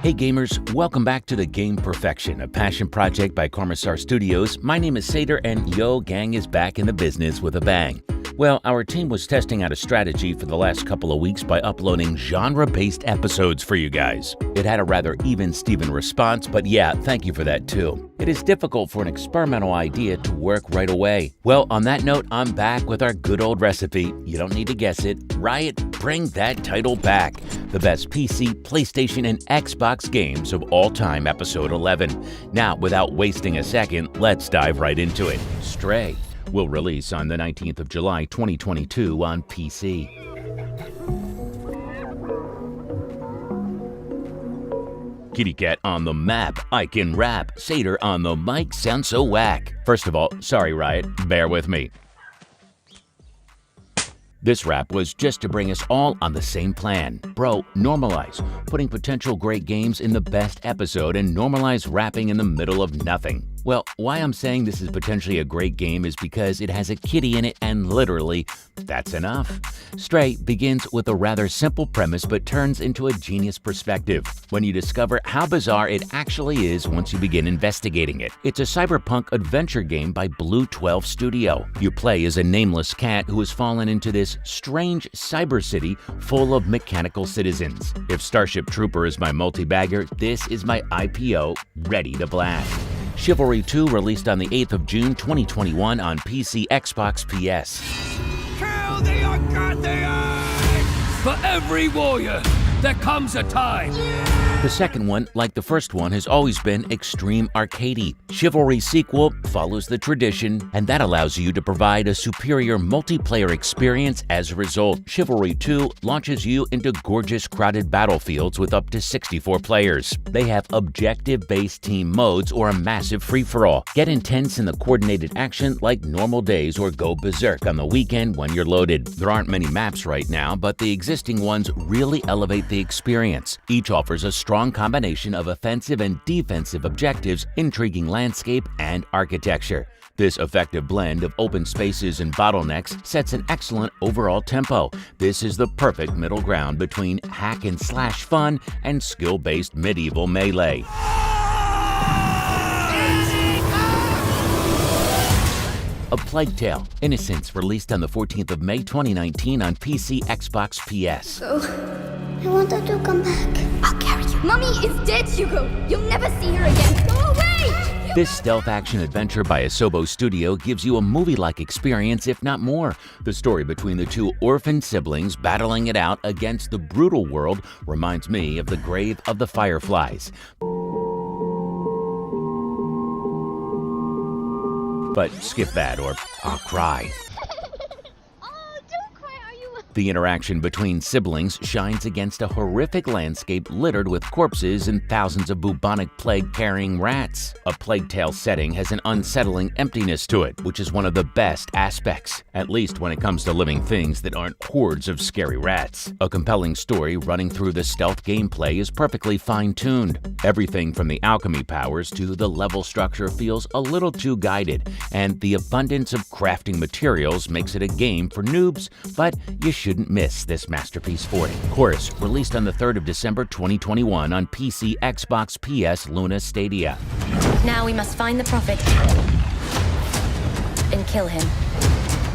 Hey gamers, welcome back to The Game Perfection, a passion project by Karmasur Studios. My name is Sater and yo gang is back in the business with a bang. Well, our team was testing out a strategy for the last couple of weeks by uploading genre-based episodes for you guys. It had a rather even-steven response, but yeah, thank you for that too. It is difficult for an experimental idea to work right away. Well, on that note, I'm back with our good old recipe. You don't need to guess it. Riot, bring that title back. The best PC, PlayStation, and Xbox games of all time, episode 11. Now, without wasting a second, let's dive right into it. Stray will release on the 19th of July, 2022 on PC. Kitty cat on the map, I can rap. Sater on the mic, sounds so whack. First of all, sorry Riot, bear with me. This rap was just to bring us all on the same plan. Bro, normalize putting potential great games in the best episode and normalize rapping in the middle of nothing. Well, why I'm saying this is potentially a great game is because it has a kitty in it and literally, that's enough. Stray begins with a rather simple premise but turns into a genius perspective when you discover how bizarre it actually is once you begin investigating it. It's a cyberpunk adventure game by Blue 12 Studio. You play as a nameless cat who has fallen into this strange cyber city full of mechanical citizens. If Starship Trooper is my multi-bagger, this is my IPO ready to blast. Chivalry 2 released on the 8th of June 2021 on PC, Xbox, PS. Kill the ungodly! For every warrior, there comes a time. The second one, like the first one, has always been extreme arcadey. Chivalry sequel follows the tradition, and that allows you to provide a superior multiplayer experience as a result. Chivalry 2 launches you into gorgeous crowded battlefields with up to 64 players. They have objective-based team modes or a massive free-for-all. Get intense in the coordinated action like normal days or go berserk on the weekend when you're loaded. There aren't many maps right now, but the existing ones really elevate the experience. Each offers a strong combination of offensive and defensive objectives, intriguing landscape, and architecture. This effective blend of open spaces and bottlenecks sets an excellent overall tempo. This is the perfect middle ground between hack and slash fun and skill-based medieval melee. A Plague Tale: Innocence released on the 14th of May 2019 on PC, Xbox, PS. Hugo, I want her to come back. I'll carry you. Mommy is dead, Hugo. You'll never see her again. Go away! This stealth action adventure by Asobo Studio gives you a movie-like experience, if not more. The story between the two orphan siblings battling it out against the brutal world reminds me of The Grave of the Fireflies. But skip that or I'll cry. The interaction between siblings shines against a horrific landscape littered with corpses and thousands of bubonic plague-carrying rats. A Plague Tale setting has an unsettling emptiness to it, which is one of the best aspects, at least when it comes to living things that aren't hordes of scary rats. A compelling story running through the stealth gameplay is perfectly fine-tuned. Everything from the alchemy powers to the level structure feels a little too guided, and the abundance of crafting materials makes it a game for noobs, but you shouldn't miss this masterpiece for it. Chorus, released on the 3rd of December 2021 on PC, Xbox, PS, Luna, Stadia. Now we must find the Prophet and kill him.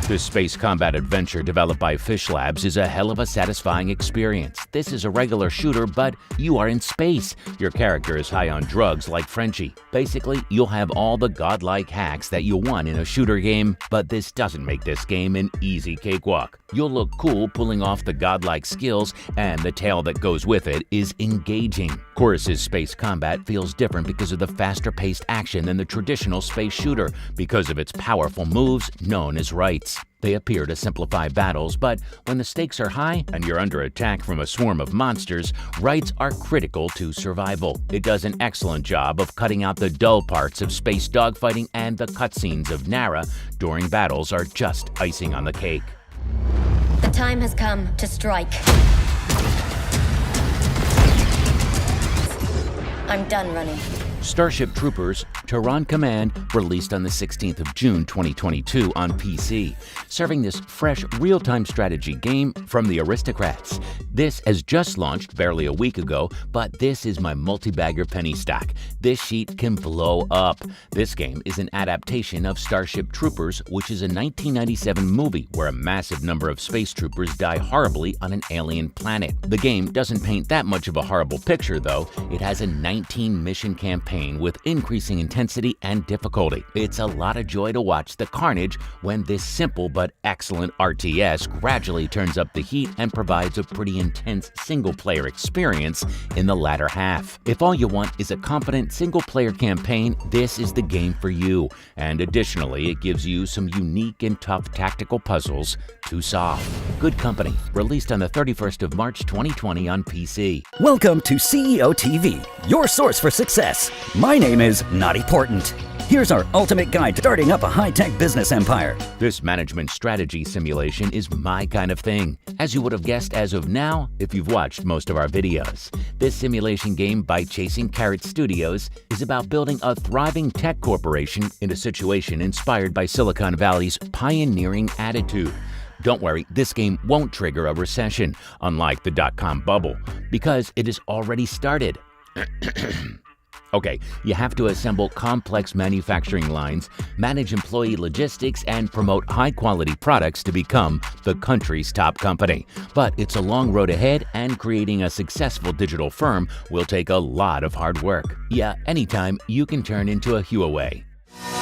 This space combat adventure developed by Fish Labs is a hell of a satisfying experience. This is a regular shooter, but you are in space. Your character is high on drugs like Frenchie. Basically, you'll have all the godlike hacks that you want in a shooter game, but this doesn't make this game an easy cakewalk. You'll look cool pulling off the godlike skills, and the tale that goes with it is engaging. Chorus's space combat feels different because of the faster-paced action than the traditional space shooter, because of its powerful moves known as rights. They appear to simplify battles, but when the stakes are high and you're under attack from a swarm of monsters, rights are critical to survival. It does an excellent job of cutting out the dull parts of space dogfighting, and the cutscenes of Nara during battles are just icing on the cake. The time has come to strike. I'm done running. Starship Troopers Terran Command released on the 16th of June 2022 on PC, serving this fresh real-time strategy game from the aristocrats. This has just launched barely a week ago, but this is my multi-bagger penny stock. This sheet can blow up. This game is an adaptation of Starship Troopers, which is a 1997 movie where a massive number of space troopers die horribly on an alien planet. The game doesn't paint that much of a horrible picture, though. It has a 19-mission campaign with increasing intensity and difficulty. It's a lot of joy to watch the carnage when this simple but excellent RTS gradually turns up the heat and provides a pretty intense single-player experience in the latter half. If all you want is a competent single-player campaign, this is the game for you. And additionally, it gives you some unique and tough tactical puzzles to solve. Good Company, released on the 31st of March 2020 on PC. Welcome to CEO TV, your source for success. My name is Not Important. Here's our ultimate guide to starting up a high-tech business empire. This management strategy simulation is my kind of thing, as you would have guessed as of now if you've watched most of our videos. This simulation game by Karmasur Studios is about building a thriving tech corporation in a situation inspired by Silicon Valley's pioneering attitude. Don't worry, this game won't trigger a recession, unlike the dot-com bubble, because it has already started. Okay, you have to assemble complex manufacturing lines, manage employee logistics, and promote high-quality products to become the country's top company. But it's a long road ahead, and creating a successful digital firm will take a lot of hard work. Yeah, anytime you can turn into a Huawei.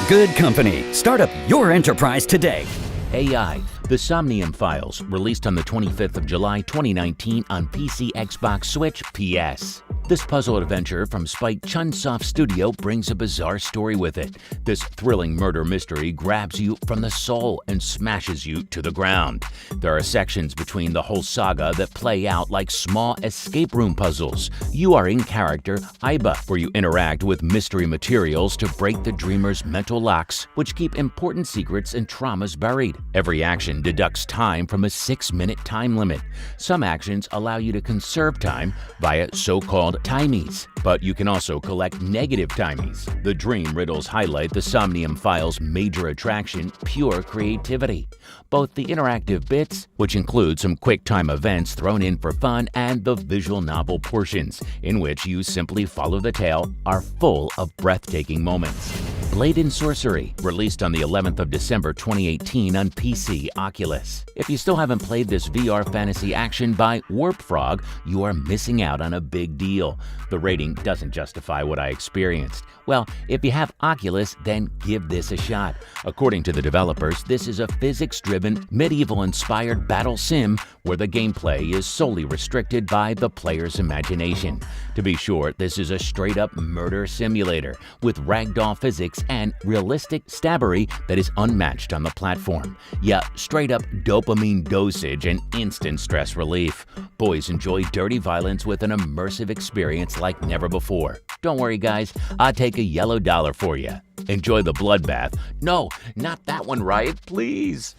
Good Company. Start up your enterprise today. AI, the SOMNIUM files, released on the 25th of July 2019 on PC, Xbox, Switch, PS. This puzzle adventure from Spike Chunsoft Studio brings a bizarre story with it. This thrilling murder mystery grabs you from the soul and smashes you to the ground. There are sections between the whole saga that play out like small escape room puzzles. You are in character Iba, where you interact with mystery materials to break the dreamer's mental locks, which keep important secrets and traumas buried. Every action deducts time from a 6-minute time limit. Some actions allow you to conserve time via so-called timies, but you can also collect negative timies. The dream riddles highlight the SOMNIUM file's major attraction, pure creativity. Both the interactive bits, which include some quick-time events thrown in for fun, and the visual novel portions, in which you simply follow the tale, are full of breathtaking moments. Blade and Sorcery, released on the 11th of December 2018 on PC, Oculus. If you still haven't played this VR fantasy action by Warp Frog, you are missing out on a big deal. The rating doesn't justify what I experienced. Well, if you have Oculus, then give this a shot. According to the developers, this is a physics-driven, medieval-inspired battle sim where the gameplay is solely restricted by the player's imagination. To be short, this is a straight-up murder simulator with ragdoll physics and realistic stabbery that is unmatched on the platform. Yeah, straight-up dopamine dosage and instant stress relief. Boys enjoy dirty violence with an immersive experience like never before. Don't worry, guys, I'll take a yellow dollar for you. Enjoy the bloodbath. No, not that one, Riot, please.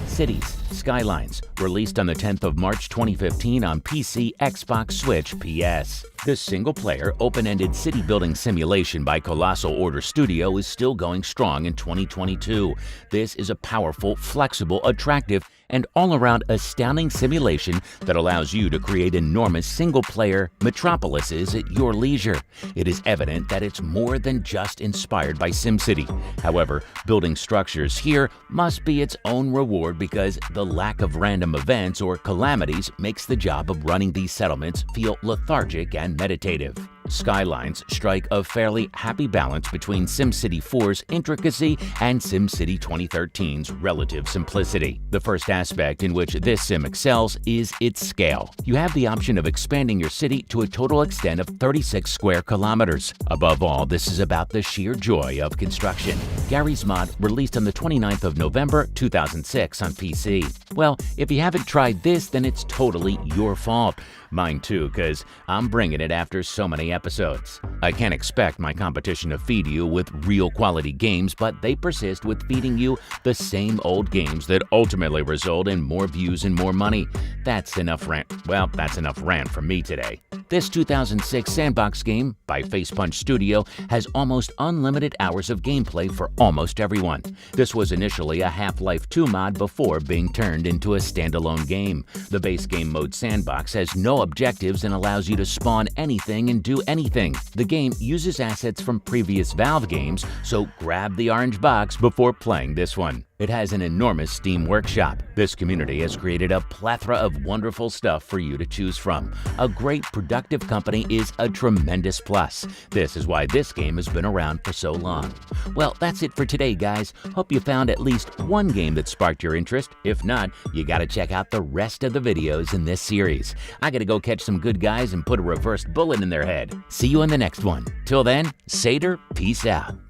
Cities, Skylines, released on the 10th of March 2015 on PC, Xbox, Switch, PS. This single-player, open-ended city-building simulation by Colossal Order Studio is still going strong in 2022. This is a powerful, flexible, attractive, and all-around astounding simulation that allows you to create enormous single-player metropolises at your leisure. It is evident that it's more than just inspired by SimCity. However, building structures here must be its own reward because the lack of random events or calamities makes the job of running these settlements feel lethargic and meditative. Skylines strike a fairly happy balance between SimCity 4's intricacy and SimCity 2013's relative simplicity. The first aspect in which this sim excels is its scale. You have the option of expanding your city to a total extent of 36 square kilometers. Above all, this is about the sheer joy of construction. Garry's mod released on the 29th of November 2006 on PC. Well, if you haven't tried this, then it's totally your fault. Mine too, cause I'm bringing it after so many episodes. I can't expect my competition to feed you with real quality games, but they persist with feeding you the same old games that ultimately result in more views and more money. That's enough rant. Well, that's enough rant from me today. This 2006 sandbox game by Facepunch Studio has almost unlimited hours of gameplay for almost everyone. This was initially a Half-Life 2 mod before being turned into a standalone game. The base game mode sandbox has no objectives and allows you to spawn anything and do anything. The game uses assets from previous Valve games, so grab the orange box before playing this one. It has an enormous Steam workshop. This community has created a plethora of wonderful stuff for you to choose from. A great productive company is a tremendous plus. This is why this game has been around for so long. Well, that's it for today, guys. Hope you found at least one game that sparked your interest. If not, you gotta check out the rest of the videos in this series. I gotta go catch some good guys and put a reversed bullet in their head. See you in the next one. Till then, Seder, peace out.